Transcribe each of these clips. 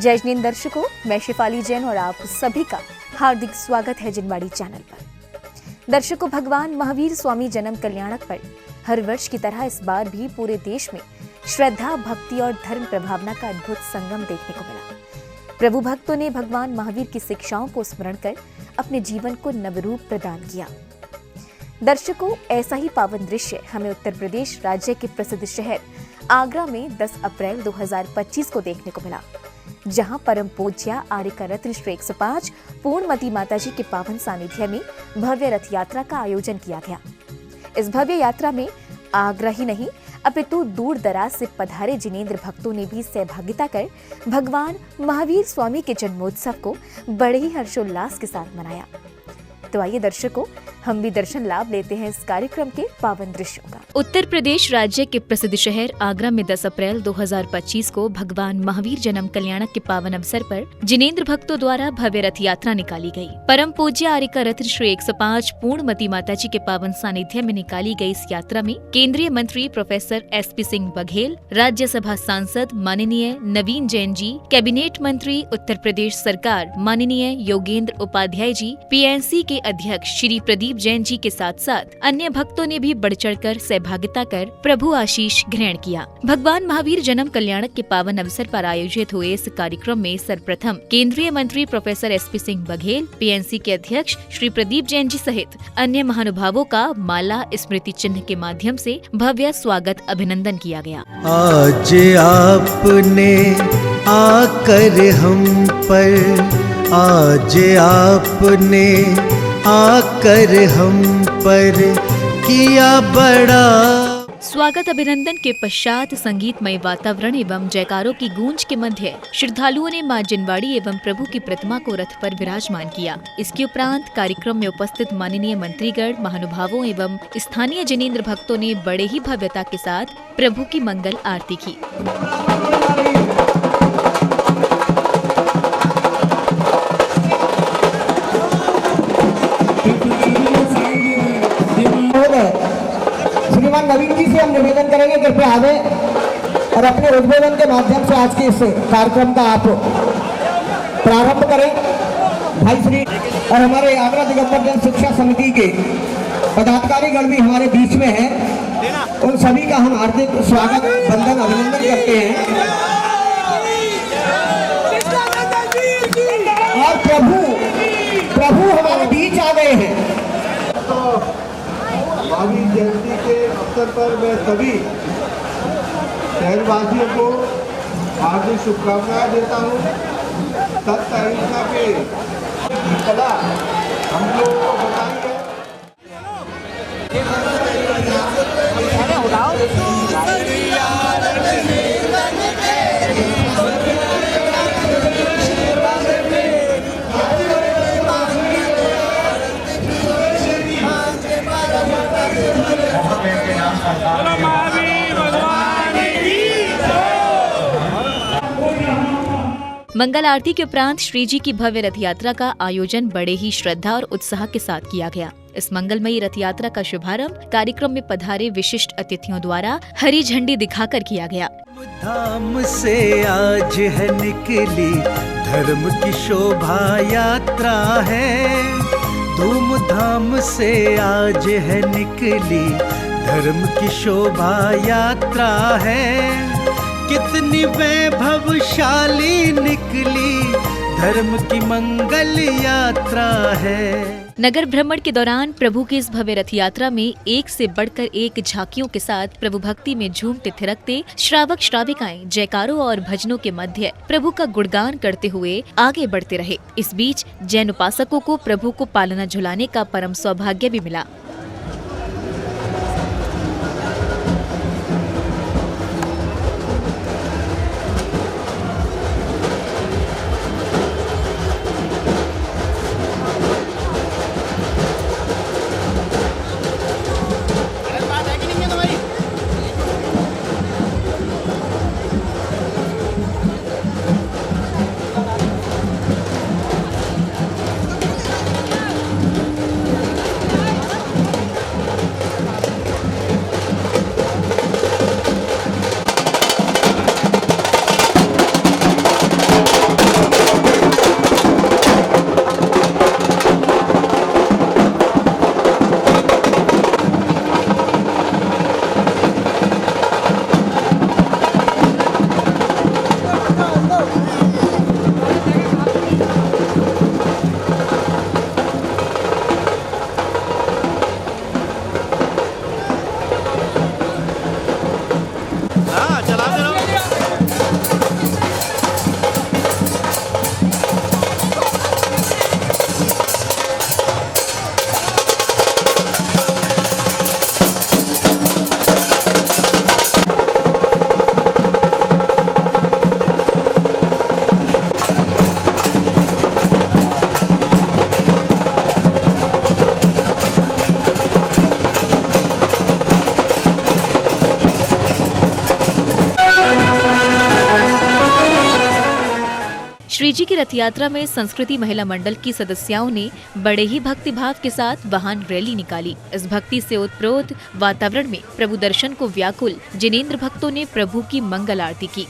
जय जिनेंद्र दर्शकों, मैं शिफाली जैन और आप सभी का हार्दिक स्वागत है जिनवाड़ी चैनल पर। दर्शकों, भगवान महावीर स्वामी जन्म कल्याणक पर हर वर्ष की तरह इस बार भी पूरे देश में श्रद्धा, भक्ति और धर्म प्रभावना का अद्भुत संगम देखने को मिला। प्रभु भक्तों ने भगवान महावीर की शिक्षाओं को स्मरण कर अपने जीवन को नवरूप प्रदान किया। दर्शकों, ऐसा ही पावन दृश्य हमें उत्तर प्रदेश राज्य के प्रसिद्ध शहर आगरा में 10 अप्रैल 2025 को देखने को मिला, जहां परम पूज्य आर्यका रत्न श्री 105 पूर्णमती माता जी के पावन सानिध्य में भव्य रथ यात्रा का आयोजन किया गया। इस भव्य यात्रा में आगरा ही नहीं अपितु दूर दराज से पधारे जिनेंद्र भक्तों ने भी सहभागिता कर भगवान महावीर स्वामी के जन्मोत्सव को बड़े ही हर्षोल्लास के साथ मनाया। तो आइए दर्शकों, हम भी दर्शन लाभ लेते हैं इस कार्यक्रम के पावन दृश्यों का। उत्तर प्रदेश राज्य के प्रसिद्ध शहर आगरा में 10 अप्रैल 2025 को भगवान महावीर जन्म कल्याणक के पावन अवसर पर जिनेंद्र भक्तों द्वारा भव्य रथ यात्रा निकाली गई। परम पूज्य आर्यका रत्न श्री 105 पूर्णमती माता जी के पावन सानिध्य में निकाली गई इस यात्रा में केंद्रीय मंत्री प्रोफेसर SP सिंह बघेल, राज्यसभा सांसद माननीय नवीन जैन जी, कैबिनेट मंत्री उत्तर प्रदेश सरकार माननीय योगेंद्र उपाध्याय जी, PNC के अध्यक्ष श्री प्रदीप जैन जी के साथ साथ अन्य भक्तों ने भी बढ़ चढ़कर सहभागिता कर प्रभु आशीष ग्रहण किया। भगवान महावीर जन्म कल्याणक के पावन अवसर पर आयोजित हुए इस कार्यक्रम में सर्वप्रथम केंद्रीय मंत्री professor SP Singh Baghel, PNC के अध्यक्ष श्री प्रदीप जैन जी सहित अन्य महानुभावों का माला स्मृति चिन्ह के माध्यम से भव्य स्वागत अभिनंदन किया गया। आज आपने आकर हम पर, आज आपने आकर हम पर किया बड़ा। स्वागत अभिनंदन के पश्चात संगीतमय वातावरण एवं जयकारों की गूंज के मध्य श्रद्धालुओं ने मां जिनवाड़ी एवं प्रभु की प्रतिमा को रथ पर विराजमान किया। इसके उपरांत कार्यक्रम में उपस्थित माननीय मंत्रीगण, महानुभावों एवं स्थानीय जिनेंद्र भक्तों ने बड़े ही भव्यता के साथ प्रभु की मंगल आरती की। श्रीमान नवीन जी से हम निवेदन करेंगे कृपया आवे और अपने उद्बोधन के माध्यम से आज के इस कार्यक्रम का आप प्रारंभ करें। भाई श्री और हमारे आगरा दिगंबर जन शिक्षा समिति के पदाधिकारीगण भी हमारे बीच में हैं, उन सभी का हम हार्दिक स्वागत, वंदन, अभिनंदन करते हैं। और प्रभु हमारे बीच आ गए हैं। महावीर जयंती के अवसर पर मैं सभी शहरवासियों को हार्दिक शुभकामनाएं देता हूँ। सत्य अहिंसा के कला हम लोगों को बताई है। मंगल आरती के उपरांत श्री जी की भव्य रथ यात्रा का आयोजन बड़े ही श्रद्धा और उत्साह के साथ किया गया। इस मंगलमयी रथ यात्रा का शुभारंभ कार्यक्रम में पधारे विशिष्ट अतिथियों द्वारा हरी झंडी दिखाकर किया गया। धाम से आज है निकली धर्म की शोभा यात्रा है, धूमधाम से आज है निकली धर्म की शोभा यात्रा है। कितनी वैभवशाली निकली धर्म की मंगल यात्रा है। नगर भ्रमण के दौरान प्रभु की इस भव्य रथ यात्रा में एक से बढ़कर एक झांकियों के साथ प्रभु भक्ति में झूमते थिरकते श्रावक श्राविकाएं जयकारों और भजनों के मध्य प्रभु का गुणगान करते हुए आगे बढ़ते रहे। इस बीच जैन उपासकों को प्रभु को पालना झुलाने का परम सौभाग्य भी मिला। श्रीजी की रथ यात्रा में संस्कृति महिला मंडल की सदस्यों ने बड़े ही भक्तिभाव के साथ वाहन रैली निकाली। इस भक्ति से ओतप्रोत वातावरण में प्रभु दर्शन को व्याकुल जिनेंद्र भक्तों ने प्रभु की मंगल आरती की।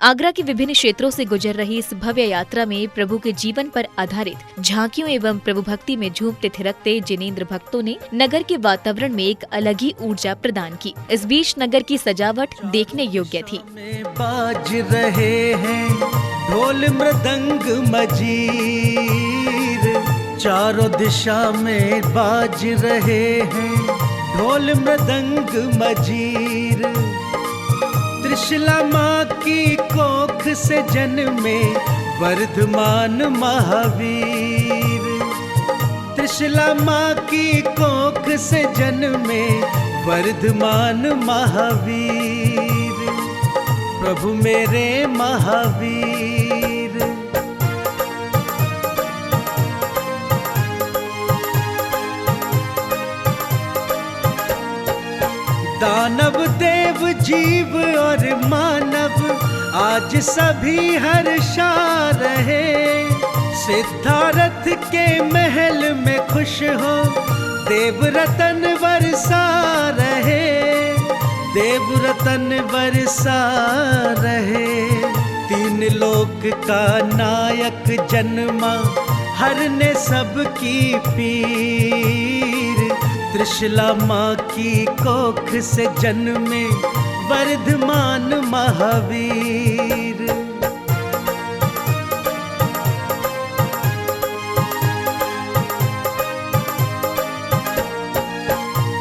आगरा के विभिन्न क्षेत्रों से गुजर रही इस भव्य यात्रा में प्रभु के जीवन पर आधारित झांकियों एवं प्रभु भक्ति में झूमते थिरकते जिनेंद्र भक्तों ने नगर के वातावरण में एक अलग ही ऊर्जा प्रदान की। इस बीच नगर की सजावट देखने योग्य थी। बाज रहे हैं ढोल मृदंग मजीर, चारों दिशा में बाज रहे हैं ढोल मृदंग मजीर। त्रिशला माँ की कोख से जन्मे वर्धमान महावीर, त्रिशला माँ की कोख से जन्मे वर्धमान महावीर, प्रभु मेरे महावीर। दानव देव जीव और मानव आज सभी हर्षा रहे, सिद्धार्थ के महल में खुश हो देव रतन बरसा रहे, देव रतन बरसा रहे। तीन लोक का नायक जन्मा हरने सबकी पीर, त्रिशला माँ की कोख से जन्मे वर्धमान महावीर।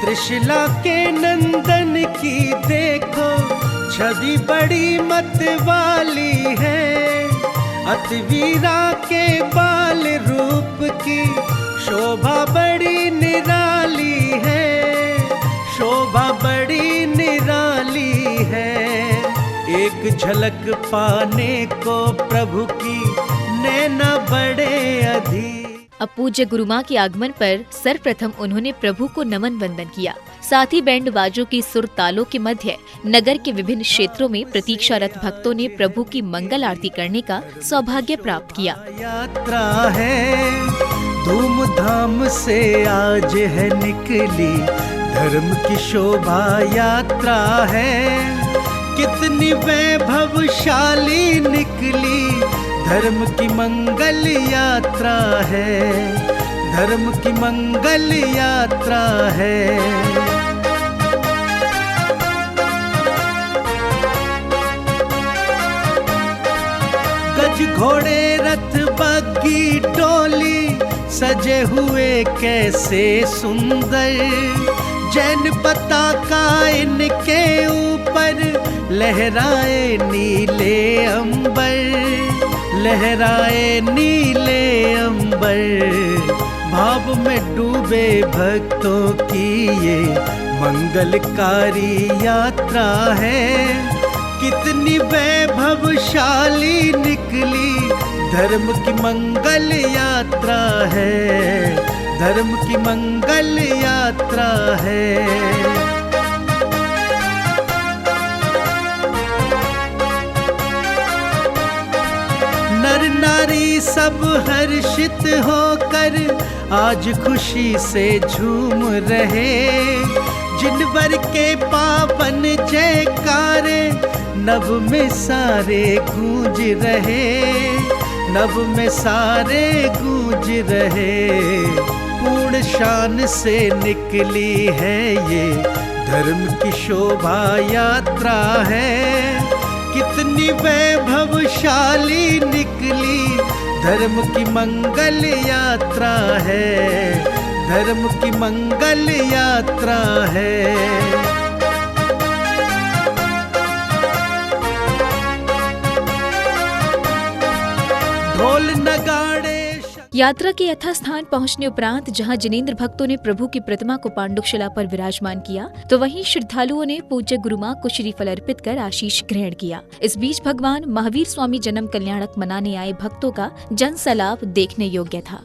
त्रिशला के नंदन की देखो छवि बड़ी मत वाली है, अतिवीरा के बाल रूप की शोभा बड़ी निराली है, शोभा बड़ी निराली है। एक झलक पाने को प्रभु की नैना बड़े अधिक। अब पूज्य गुरुमाँ के आगमन पर सर्वप्रथम उन्होंने प्रभु को नमन वंदन किया। साथ ही बैंड बाजों की सुर तालों के मध्य नगर के विभिन्न क्षेत्रों में प्रतीक्षारत भक्तों ने प्रभु की मंगल आरती करने का सौभाग्य प्राप्त किया। यात्रा है धूमधाम से आज है निकली, धर्म की शोभा यात्रा है, कितनी वैभवशाली निकली, धर्म की मंगल यात्रा है, धर्म की मंगल यात्रा है। गज घोड़े रथ बग्गी टोली सजे हुए कैसे सुंदर, जैन पताका इनके ऊपर लहराए नीले अंबर, लहराए नीले अंबर। भाव में डूबे भक्तों की ये मंगलकारी यात्रा है, कितनी वैभवशाली निकली, धर्म की मंगल यात्रा है, धर्म की मंगल यात्रा है। नर नारी सब हर्षित होकर आज खुशी से झूम रहे, जिनवर के पावन जयकारे नभ में सारे गूंज रहे, नभ में सारे गूंज रहे। पूर्ण शान से निकली है ये धर्म की शोभा यात्रा है, कितनी वैभवशाली निकली, धर्म की मंगल यात्रा है, धर्म की मंगल यात्रा है। ढोल नगाड़े यात्रा के यथास्थान पहुंचने उपरांत जहां जिनेंद्र भक्तों ने प्रभु की प्रतिमा को पांडुशिला पर विराजमान किया, तो वहीं श्रद्धालुओं ने पूज्य गुरुमाँ को श्रीफल अर्पित कर आशीष ग्रहण किया। इस बीच भगवान महावीर स्वामी जन्म कल्याणक मनाने आए भक्तों का जन सैलाब देखने योग्य था।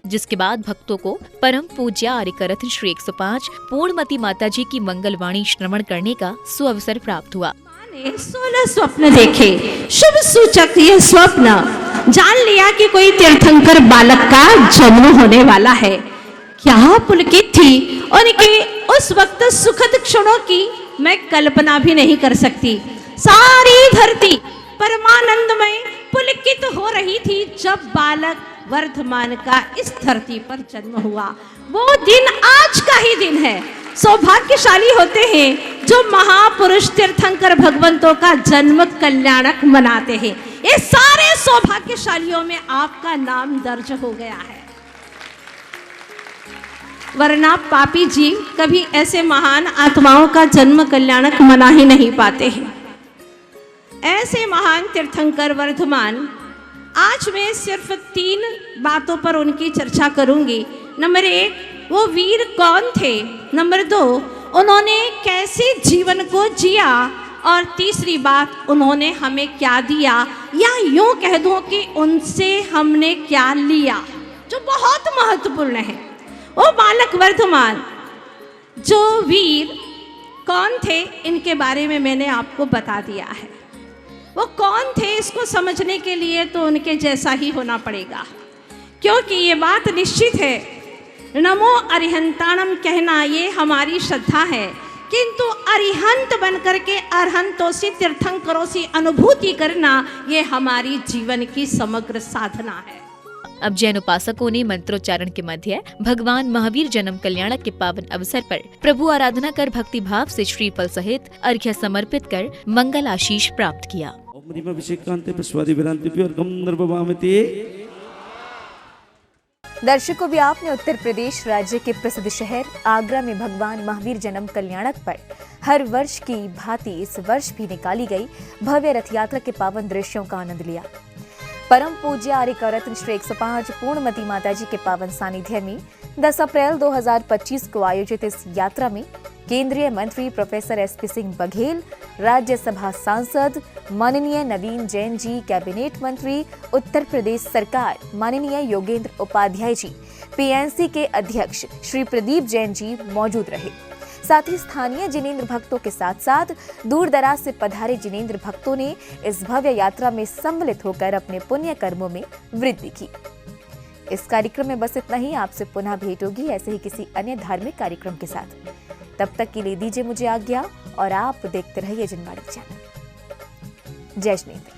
जिसके बाद भक्तों को परम पूज्य आर्यकरथ श्री 105 पूर्णमती माता जी की मंगलवाणी श्रवण करने का सुअवसर प्राप्त हुआ। 16 स्वप्न देखे, शुभ सूचक ये स्वप्न, जान लिया कि कोई तीर्थंकर बालक का जन्म होने वाला है। क्या पुलकित थी उनके उस वक्त सुखद क्षणों की मैं कल्पना भी नहीं कर सकती। सारी धरती परमानंदमय पुलकित हो रही थी जब बालक वर्धमान का इस धरती पर जन्म हुआ। वो दिन आज का ही दिन है। सौभाग्यशाली होते हैं जो महापुरुष तीर्थंकर भगवंतों का जन्म कल्याणक मनाते हैं। ये सारे सौभाग्यशालियों में आपका नाम दर्ज हो गया है, वरना पापी जीव कभी ऐसे महान आत्माओं का जन्म कल्याणक मना ही नहीं पाते हैं। ऐसे महान तीर्थंकर वर्धमान, आज मैं सिर्फ 3 बातों पर उनकी चर्चा करूंगी। नंबर 1, वो वीर कौन थे। नंबर 2, उन्होंने कैसे जीवन को जिया। और तीसरी बात, उन्होंने हमें क्या दिया, या यूं कह दूं कि उनसे हमने क्या लिया, जो बहुत महत्वपूर्ण है। वो बालक वर्धमान, जो वीर कौन थे इनके बारे में मैंने आपको बता दिया है। वो कौन थे इसको समझने के लिए तो उनके जैसा ही होना पड़ेगा, क्योंकि ये बात निश्चित है, नमो अरिहंताणम कहना ये हमारी श्रद्धा है, किंतु अरिहंत बनकर के अरहंतों से तीर्थंकरों से अनुभूति करना ये हमारी जीवन की समग्र साधना है। अब जैन उपासकों ने मंत्रोच्चारण के मध्य भगवान महावीर जन्म कल्याणक के पावन अवसर पर प्रभु आराधना कर भक्ति भाव से श्रीफल सहित अर्घ्य समर्पित कर मंगल आशीष प्राप्त किया। दर्शकों, भी आपने उत्तर प्रदेश राज्य के प्रसिद्ध शहर आगरा में भगवान महावीर जन्म कल्याणक पर हर वर्ष की भांति इस वर्ष भी निकाली गई भव्य रथ यात्रा के पावन दृश्यों का आनंद लिया। परम पूज्य आर्य रत्न श्री 105 पूर्णमती माता जी के पावन सानिध्य में 10 अप्रैल 2025 को आयोजित इस यात्रा में केंद्रीय मंत्री प्रोफेसर एसपी सिंह बघेल, राज्यसभा सांसद माननीय नवीन जैन जी, कैबिनेट मंत्री उत्तर प्रदेश सरकार माननीय योगेंद्र उपाध्याय जी, पीएनसी के अध्यक्ष श्री प्रदीप जैन जी मौजूद रहे। साथ ही स्थानीय जिनेंद्र भक्तों के साथ साथ दूर दराज से पधारे जिनेंद्र भक्तों ने इस भव्य यात्रा में सम्मिलित होकर अपने पुण्य कर्मों में वृद्धि की। इस कार्यक्रम में बस इतना ही। आपसे पुनः भेंट होगी ऐसे ही किसी अन्य धार्मिक कार्यक्रम के साथ। तब तक के लिए दीजिए मुझे आज्ञा और आप देखते रहिए जिनवाड़ी चैनल। जय जिनेंद्र।